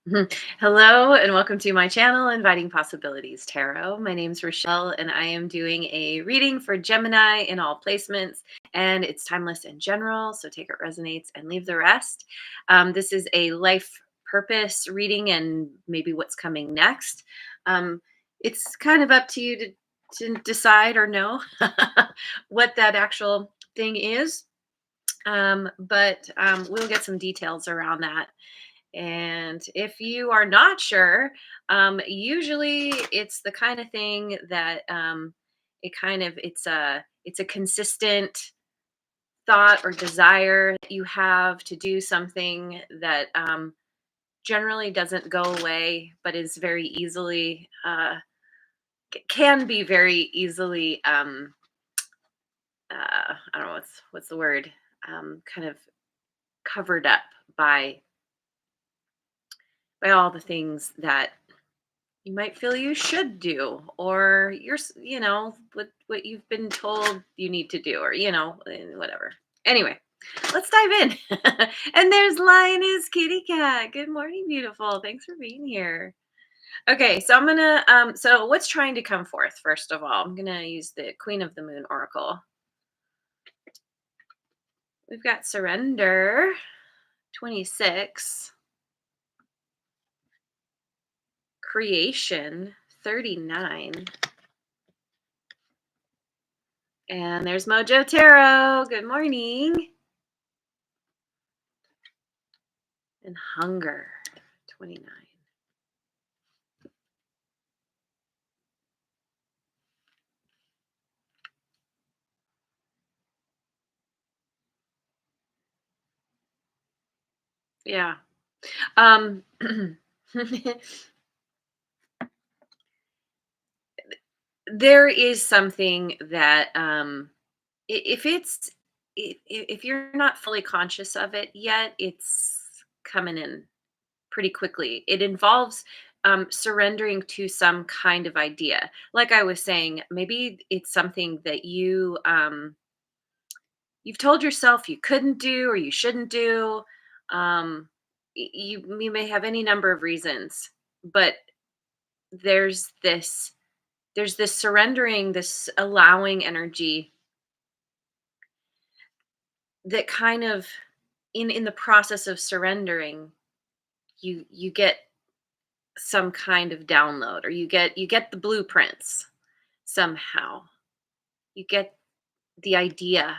Mhm. Hello and welcome to my channel, Inviting Possibilities Tarot. My name's Rochelle and I am doing a reading for Gemini in all placements, and it's timeless in general, so take what resonates and leave the rest. This is a life purpose reading and maybe what's coming next. Um, it's kind of up to you to decide or know what that actual thing is, but we'll get some details around that. And if you are not sure, usually it's the kind of thing that it's a consistent thought or desire that you have to do something that generally doesn't go away, but is very easily can be very easily I don't know what's the word, kind of covered up by all the things that you might feel you should do, or what you've been told you need to do, or whatever. Anyway, let's dive in. And there's Lioness Kitty Cat. Good morning, beautiful. Thanks for being here. Okay, so I'm gonna so what's trying to come forth? First of all, I'm gonna use the Queen of the Moon Oracle. We've got surrender 26, creation 39. And there's Mojo Tarot. Good morning. And hunger 29. Yeah. Um there is something that if it's if you're not fully conscious of it yet, it's coming in pretty quickly. It involves surrendering to some kind of idea. Like I was saying, maybe it's something that you've told yourself you couldn't do or you shouldn't do. You may have any number of reasons, but there's this there's this surrendering, this allowing energy that kind of in the process of surrendering, you get some kind of download, or you get the blueprints somehow. You get the idea.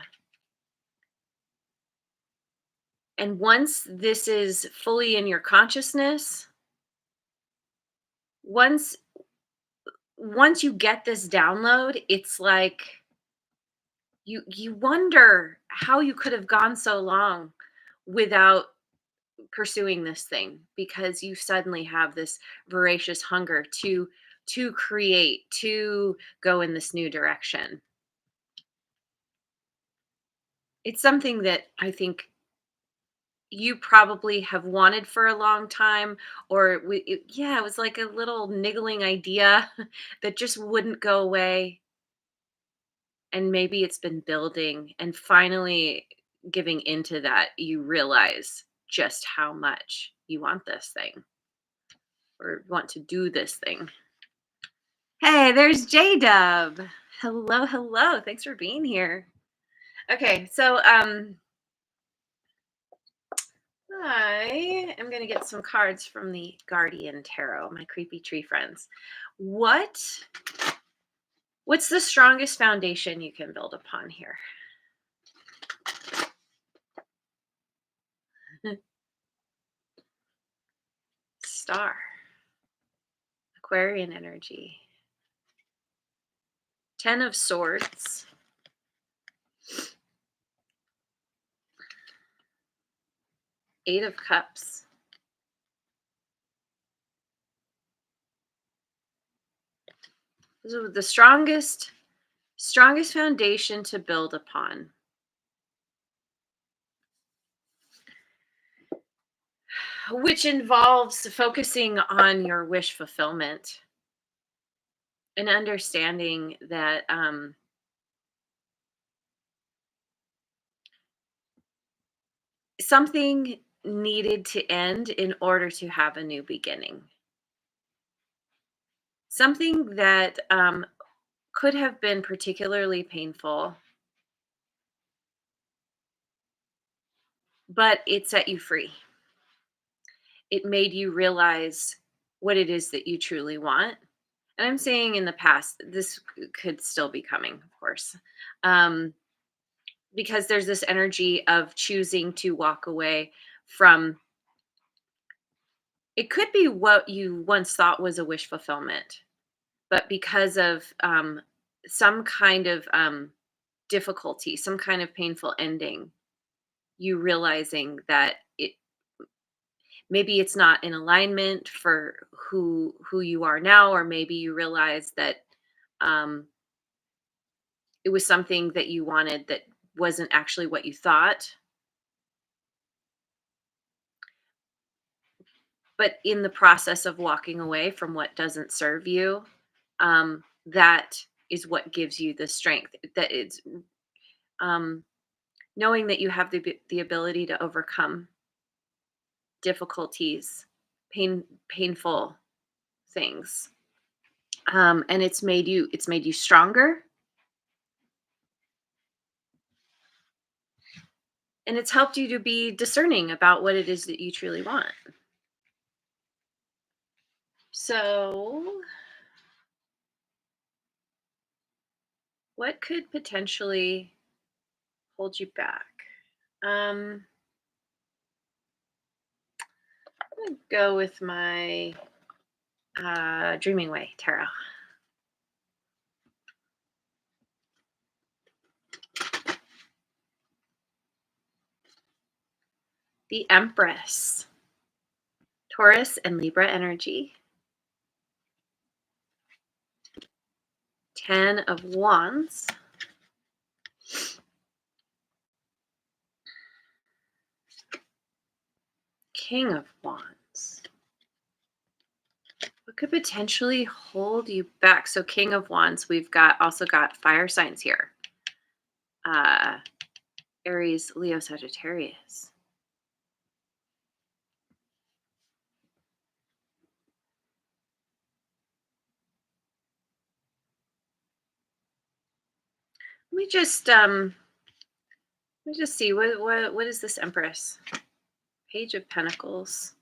And once this is fully in your consciousness, once once you get this download, it's like you wonder how you could have gone so long without pursuing this thing, because you suddenly have this voracious hunger to create, to go in this new direction. It's something that I think you probably have wanted for a long time, or yeah, it was like a little niggling idea that just wouldn't go away, and maybe it's been building, and finally giving into that, you realize just how much you want this thing, or want to do this thing. Hey, there's J Dub. Hello, hello. Thanks for being here. Okay, so I am going to get some cards from the Guardian Tarot, my creepy tree friends. What's the strongest foundation you can build upon here? Star, Aquarian energy. 10 of Swords. Eight of Cups. This is the strongest foundation to build upon, which involves focusing on your wish fulfillment and understanding that something needed to end in order to have a new beginning. Something that could have been particularly painful, but it set you free. It made you realize what it is that you truly want. And I'm saying in the past, this could still be coming, of course, um, because there's this energy of choosing to walk away from. It could be what you once thought was a wish fulfillment, but because of some kind of difficulty, some kind of painful ending, you realizing that maybe it's not in alignment for who you are now, or maybe you realize that um, it was something that you wanted that wasn't actually what you thought. But in the process of walking away from what doesn't serve you, that is what gives you the strength. That it's um, knowing that you have the ability to overcome difficulties, painful things, and it's made you stronger, and it's helped you to be discerning about what it is that you truly want. So, what could potentially hold you back? Um, I'm gonna go with my Dreaming Way tarot. The Empress, Taurus and Libra energy. 10 of Wands. King of Wands. What could potentially hold you back? So King of Wands, we've got fire signs here. Uh Aries, Leo, Sagittarius. Let me just see what is this Empress? Page of Pentacles,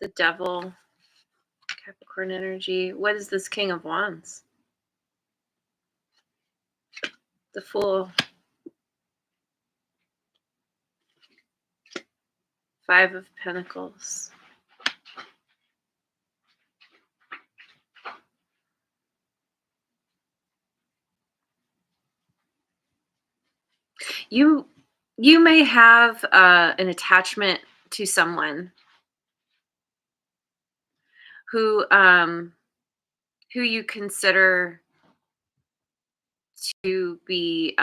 the Devil, Capricorn energy. What is this King of Wands? The Fool, Five of Pentacles. You you may have an attachment to someone who um who you consider to be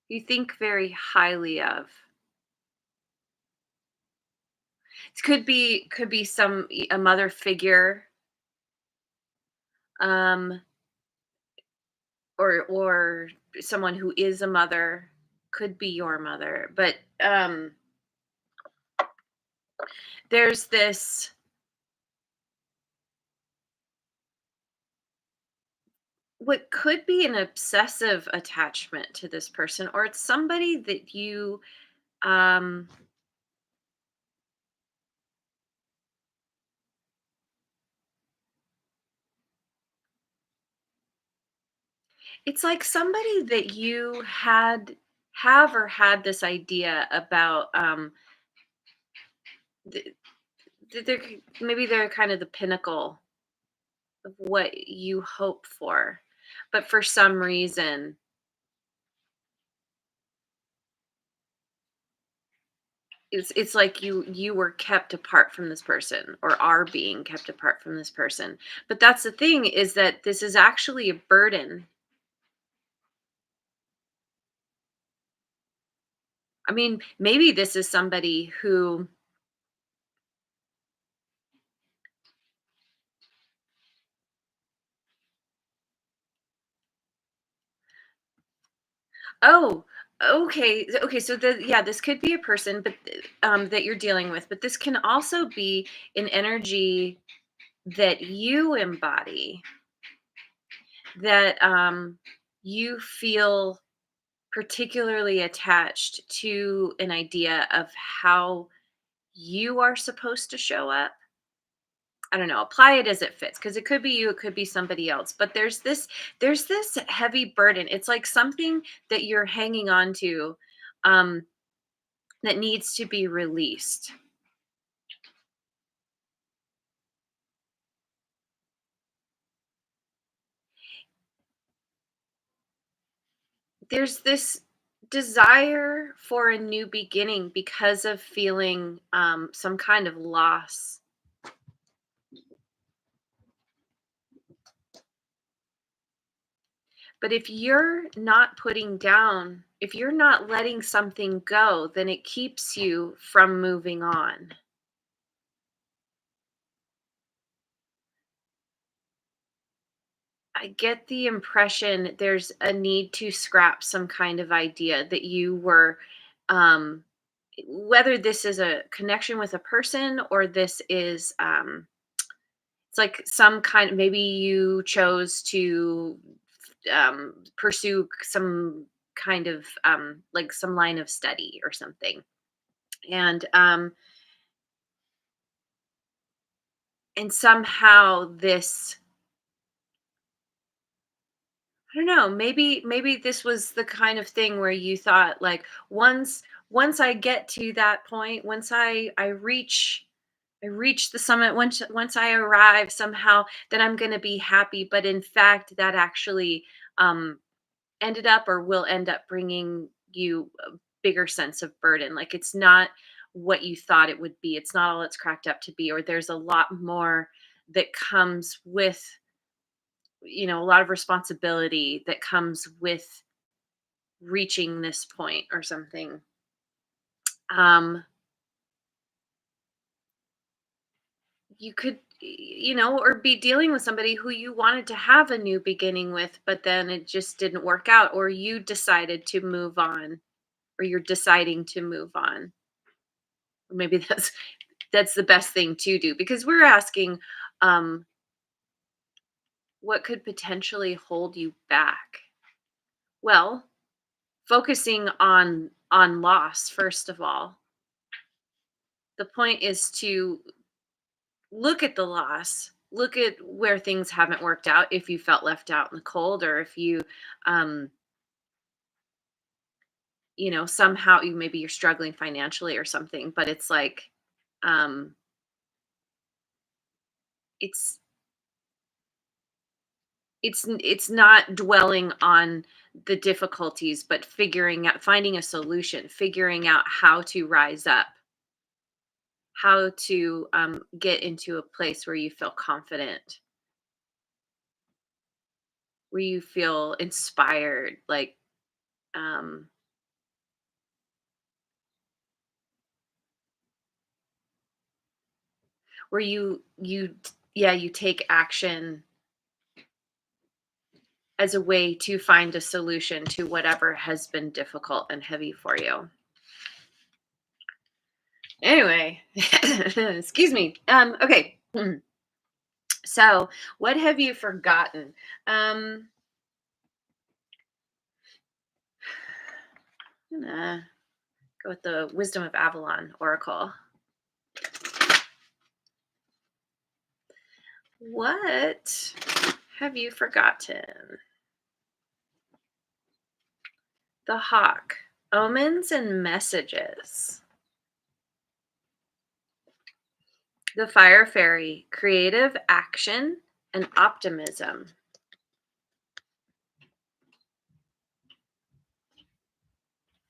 you think very highly of. It could be a mother figure, um or someone who is a mother, could be your mother, but there's this, what could be an obsessive attachment to this person, or it's somebody that you um it's like somebody that you had this idea about, th- maybe they're kind of the pinnacle of what you hope for, but for some reason it's like you were kept apart from this person, or are being kept apart from this person. But that's the thing, is that this is actually a burden. I mean, maybe this is somebody who, oh, Okay, so yeah, this could be a person, but that you're dealing with, but this can also be an energy that you embody, that you feel particularly attached to an idea of how you are supposed to show up. I don't know, apply it as it fits, because it could be you, it could be somebody else. But there's this heavy burden. It's like something that you're hanging on to, um, that needs to be released. There's this desire for a new beginning because of feeling some kind of loss. But if you're not putting down, if you're not letting something go, then it keeps you from moving on. I get the impression there's a need to scrap some kind of idea that you were, um, whether this is a connection with a person or this is, it's like some kind of, maybe you chose to pursue some kind of, like some line of study or something. And somehow this, I don't know, maybe this was the kind of thing where you thought, like, once I get to that point, once I reach the summit, once I arrive somehow, then I'm going to be happy. But in fact, that actually um ended up or will end up bringing you a bigger sense of burden. Like, it's not what you thought it would be. It's not all it's cracked up to be, or there's a lot more that comes with, a lot of responsibility that comes with reaching this point or something. Um, you could, or be dealing with somebody who you wanted to have a new beginning with, but then it just didn't work out, or you decided to move on, or you're deciding to move on. Or maybe that's the best thing to do, because we're asking, um, what could potentially hold you back? Well, focusing on loss first of all. The point is to look at the loss, look at where things haven't worked out, if you felt left out in the cold, or if you, um somehow maybe you're struggling financially or something. But it's like, um it's it's not dwelling on the difficulties, but finding a solution, figuring out how to rise up, how to get into a place where you feel confident, where you feel inspired, like, um, where yeah, you take action as a way to find a solution to whatever has been difficult and heavy for you. Anyway, excuse me. Okay. So, what have you forgotten? Um, I'm gonna go with the Wisdom of Avalon Oracle. What have you forgotten? The Hawk. Omens and messages. The Fire Fairy. Creative action and optimism.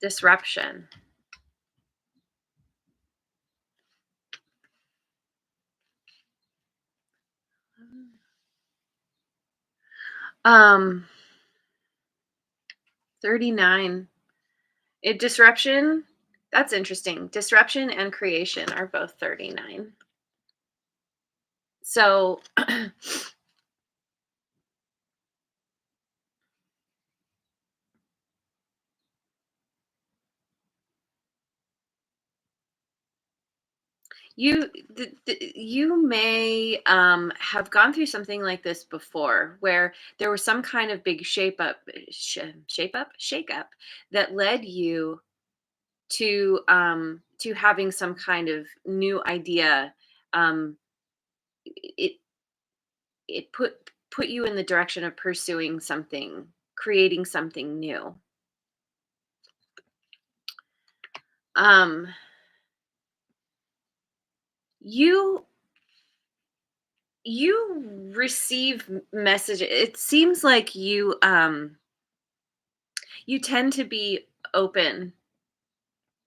Disruption. Um, 39. Disruption. That's interesting. Disruption and creation are both 39. So, You may have gone through something like this before, where there was some kind of big shake up that led you to having some kind of new idea. Um, it it put you in the direction of pursuing something, creating something new. Um, you you receive messages. It seems like you tend to be open,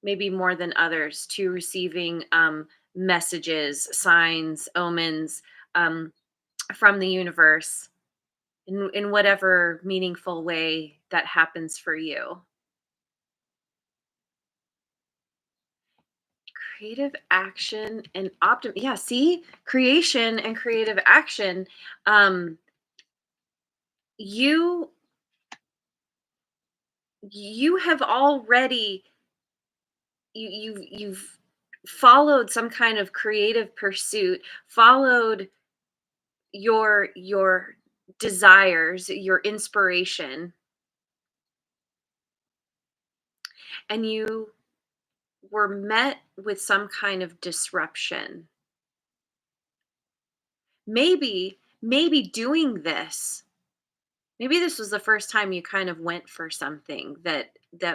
maybe more than others, to receiving messages, signs, omens, um, from the universe in whatever meaningful way that happens for you. Creative action and yeah, see? Creation and creative action. Um, you you have already you've followed some kind of creative pursuit, followed your desires, your inspiration, and you were met with some kind of disruption. Maybe doing this, maybe this was the first time you kind of went for something that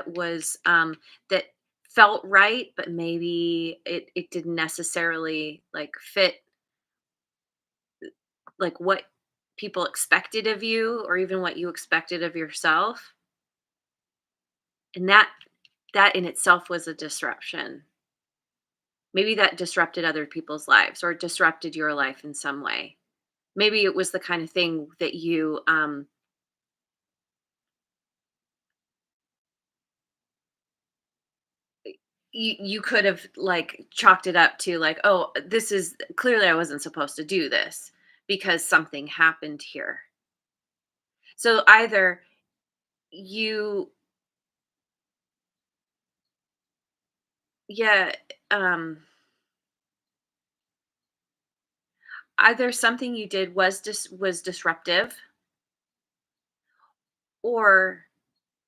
was that felt right, but maybe it didn't necessarily like fit like what people expected of you or even what you expected of yourself. And that in itself was a disruption. Maybe that disrupted other people's lives or disrupted your life in some way. Maybe it was the kind of thing that you could have like chalked it up to like, oh, this is clearly I wasn't supposed to do this because something happened here. So either you yeah, um either something you did was disruptive, or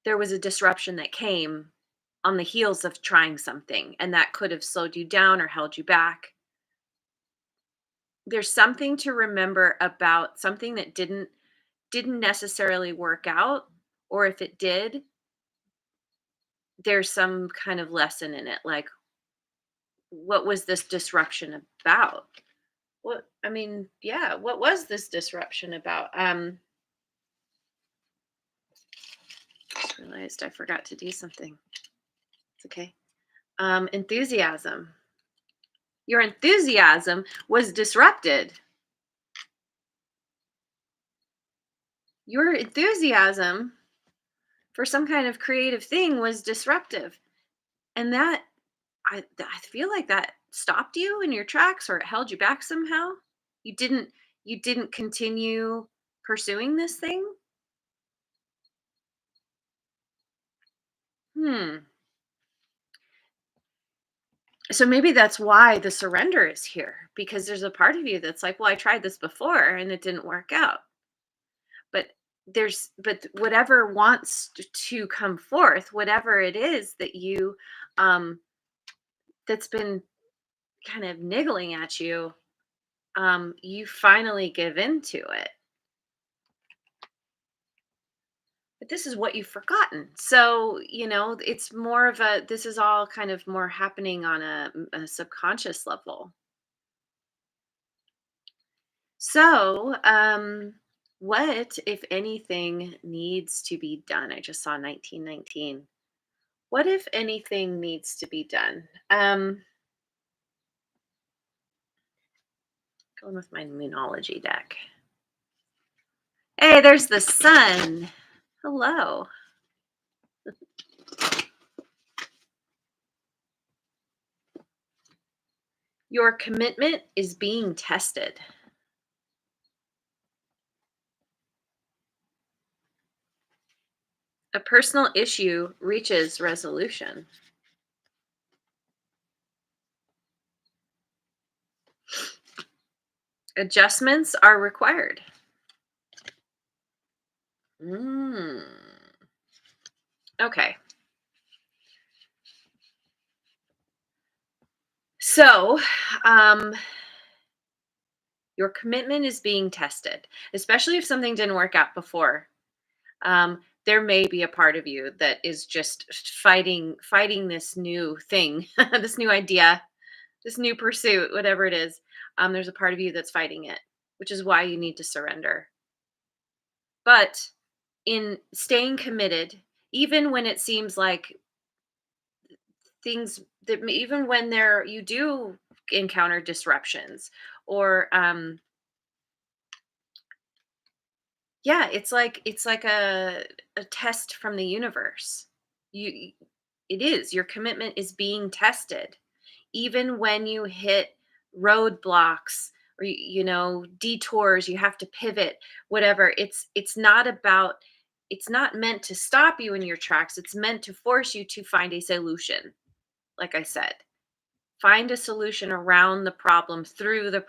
there was a disruption that came on the heels of trying something, and that could have slowed you down or held you back. There's something to remember about something that didn't necessarily work out, or if it did, there's some kind of lesson in it. Like, what was this disruption about? Yeah, what was this disruption about? Just realized I forgot to do something. It's okay. Enthusiasm. Your enthusiasm was disrupted. Your enthusiasm for some kind of creative thing was disruptive. And I feel like that stopped you in your tracks or it held you back somehow. You didn't you didn't continue pursuing this thing? Hmm. So maybe that's why the surrender is here, because there's a part of you that's like, well, I tried this before and it didn't work out. But but whatever wants to come forth, whatever it is that you um that's been kind of niggling at you, you finally give into it. But this is what you've forgotten. So, it's more of this is all kind of more happening on a subconscious level. So, what, if anything, needs to be done? I just saw 1919. What, if anything, needs to be done? Going with my Moonology deck. Hey, there's the sun. Hello. Your commitment is being tested. A personal issue reaches resolution. Adjustments are required. Mm. Okay. So, um, your commitment is being tested, especially if something didn't work out before. There may be a part of you that is just fighting this new thing, this new idea, this new pursuit, whatever it is. There's a part of you that's fighting it, which is why you need to surrender. But in staying committed, even when it seems like things that even when there you do encounter disruptions or yeah, it's like a test from the universe. You it is. Your commitment is being tested. Even when you hit roadblocks or detours, you have to pivot, whatever. It's not meant to stop you in your tracks. It's meant to force you to find a solution. Like I said, find a solution around the problem, through the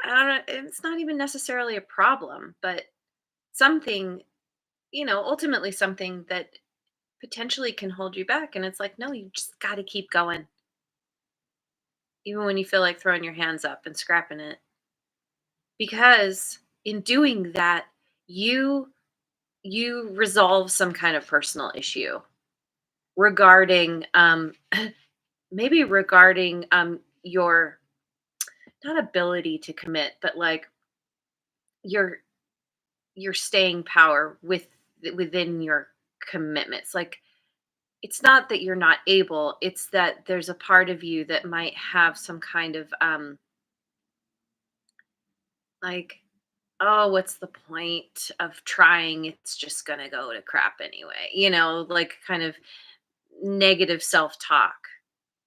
I don't know, it's not even necessarily a problem, but something, ultimately something that potentially can hold you back. And it's like, no, you just got to keep going, even when you feel like throwing your hands up and scrapping it. Because in doing that, you you resolve some kind of personal issue regarding maybe regarding your not ability to commit, but like your your staying power within your commitments. Like it's not that you're not able, it's that there's a part of you that might have some kind of like, oh, what's the point of trying, it's just going to go to crap anyway, like kind of negative self-talk.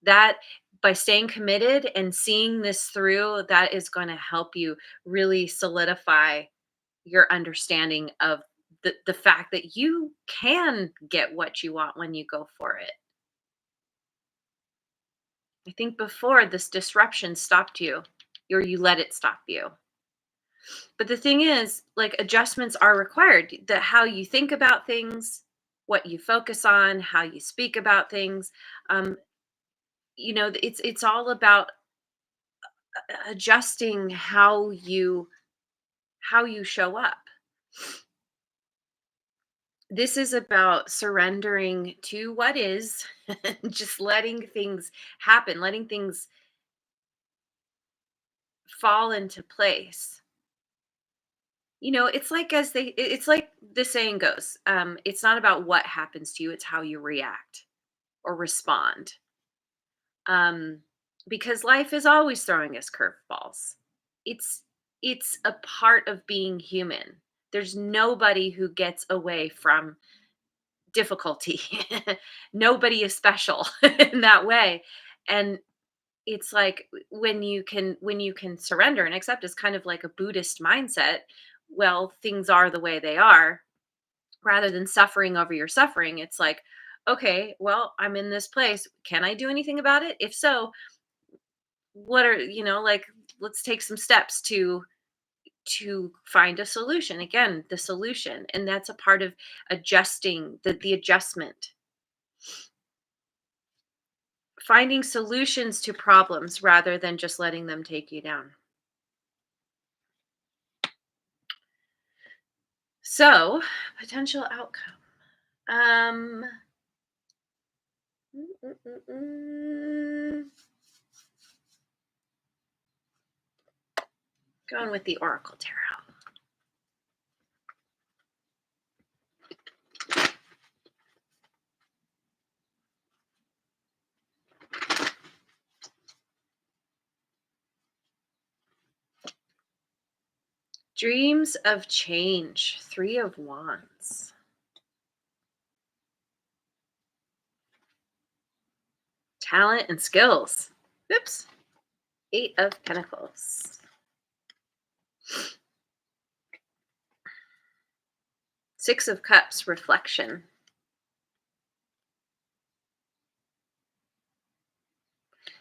That by staying committed and seeing this through, that is going to help you really solidify your understanding of the fact that you can get what you want when you go for it. I think before this disruption stopped you, or you let it stop you. But the thing is, like adjustments are required. That how you think about things, what you focus on, how you speak about things. Um, it's all about adjusting how you show up. This is about surrendering to what is, just letting things happen, letting things fall into place. It's like the saying goes, it's not about what happens to you, it's how you react or respond. Um, because life is always throwing us curveballs. It's it's a part of being human. There's nobody who gets away from difficulty. Nobody is special in that way. And it's like when you can surrender and accept, is kind of like a Buddhist mindset. Well, things are the way they are, rather than suffering over your suffering. It's like, okay, well, I'm in this place. Can I do anything about it? If so, what are, like, let's take some steps to find a solution. Again, the solution. And that's a part of adjusting the adjustment. Finding solutions to problems rather than just letting them take you down. So, potential outcome. Um, mm, mm, mm, mm. Going with the Oracle Tarot. Dreams of change. Three of Wands. Talent and skills. Oops. Eight of Pentacles. Six of Cups. Reflection.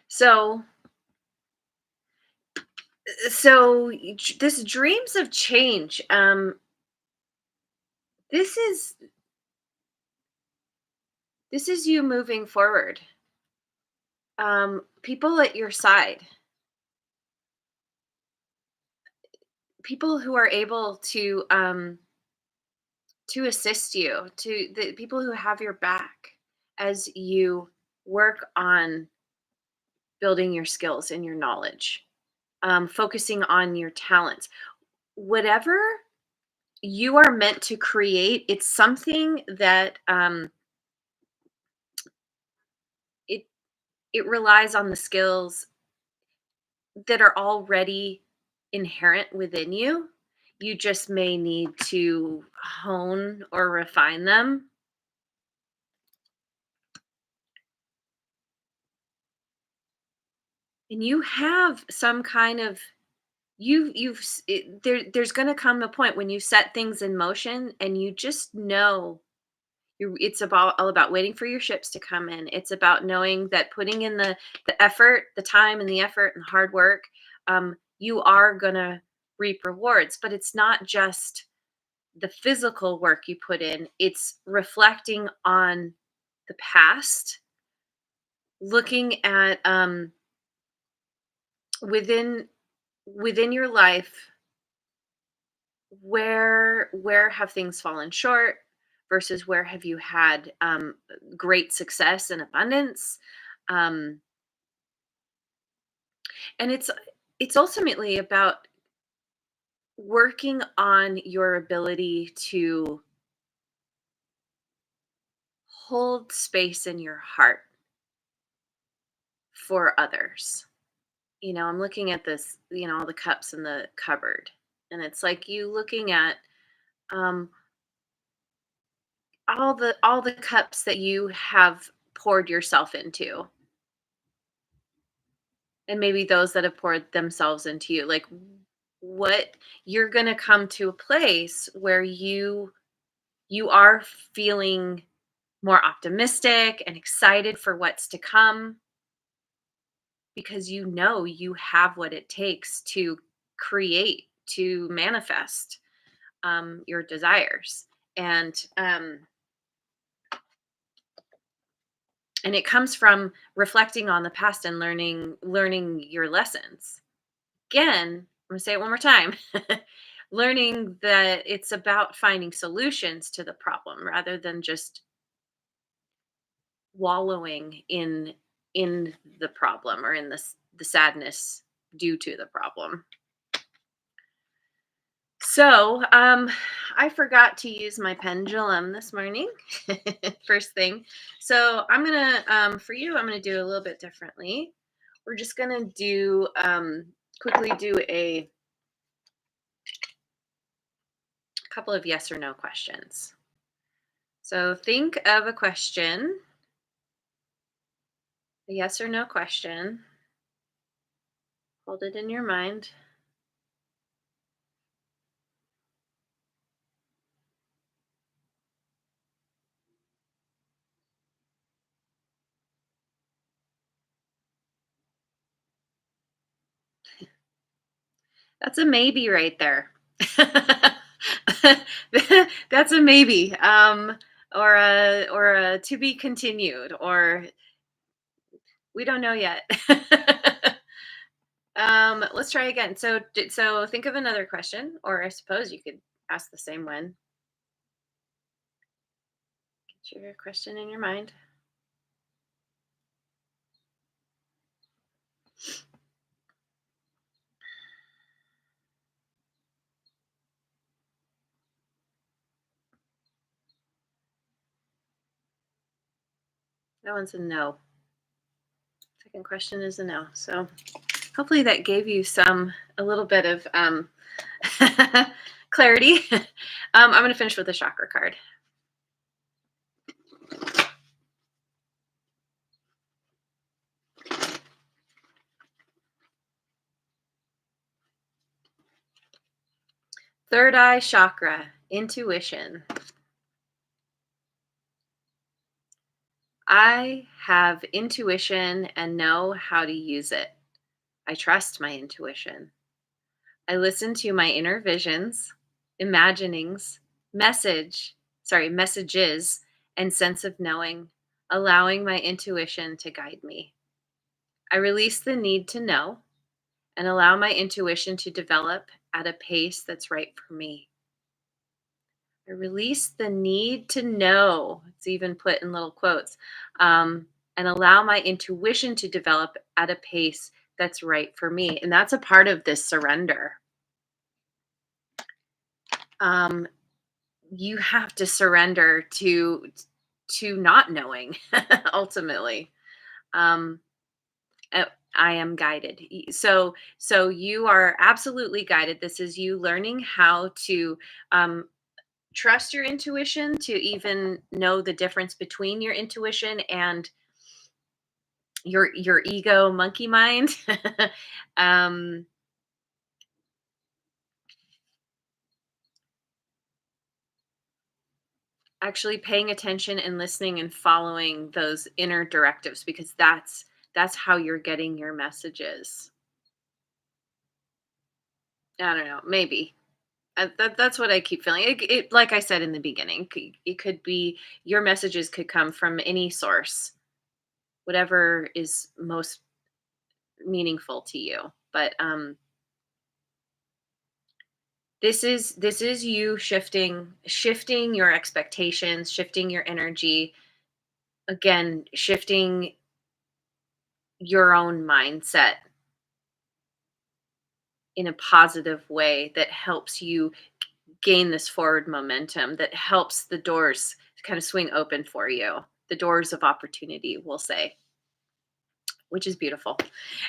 So So this dreams of change. This is this is you moving forward. People at your side, people who are able to assist you, to the people who have your back as you work on building your skills and your knowledge, focusing on your talents. Whatever you are meant to create, it's something that it it relies on the skills that are already inherent within you. You just may need to hone or refine them. And you have some kind of there's going to come a point when you set things in motion and you just know it's about all about waiting for your ships to come in. It's about knowing that putting in the effort, the time and the effort and hard work, you are going to reap rewards. But it's not just the physical work you put in, it's reflecting on the past, looking at within within your life, where have things fallen short versus where have you had great success and abundance. um, and it's ultimately about working on your ability to hold space in your heart for others. I'm looking at this, all the cups in the cupboard, and it's like you looking at um, all the cups that you have poured yourself into, and maybe those that have poured themselves into you. Like, what you're going to come to a place where you are feeling more optimistic and excited for what's to come because you have what it takes to create, to manifest your desires. And um and it comes from reflecting on the past and learning your lessons. Again, I'm going to say it one more time. Learning that it's about finding solutions to the problem rather than just wallowing in the problem or in the sadness due to the problem. So, I forgot to use my pendulum this morning, first thing. So, for you, I'm gonna do a little bit differently. We're just gonna quickly do a couple of yes or no questions. So, think of a question, a yes or no question. Hold it in your mind. That's a maybe right there. That's a maybe. Or a to be continued, or we don't know yet. Let's try again. So think of another question, or I suppose you could ask the same one. Get your question in your mind. That one's a no. Second question is a no. So hopefully that gave you a little bit of clarity. I'm going to finish with a chakra card. Third eye chakra, intuition. I have intuition and know how to use it. I trust my intuition. I listen to my inner visions, imaginings, messages, and sense of knowing, allowing my intuition to guide me. I release the need to know and allow my intuition to develop at a pace that's right for me. I release the need to know, it's even put in little quotes, and allow my intuition to develop at a pace that's right for me. And that's a part of this surrender. Um, you have to surrender to not knowing ultimately. Um, uh, I am guided. So you are absolutely guided. This is you learning how to um, trust your intuition, to even know the difference between your intuition and your ego monkey mind. um, Actually paying attention and listening and following those inner directives, because that's how you're getting your messages. I don't know, maybe. That's what I keep feeling. Like I said in the beginning, it could be your messages could come from any source, whatever is most meaningful to you. But this is you shifting your expectations, shifting your energy, again, shifting your own mindset in a positive way that helps you gain this forward momentum, that helps the doors kind of swing open for you. The doors of opportunity, we'll say, which is beautiful.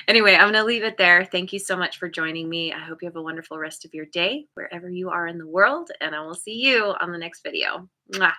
Anyway, I'm going to leave it there. Thank you so much for joining me. I hope you have a wonderful rest of your day, wherever you are in the world, and I will see you on the next video. Mwah.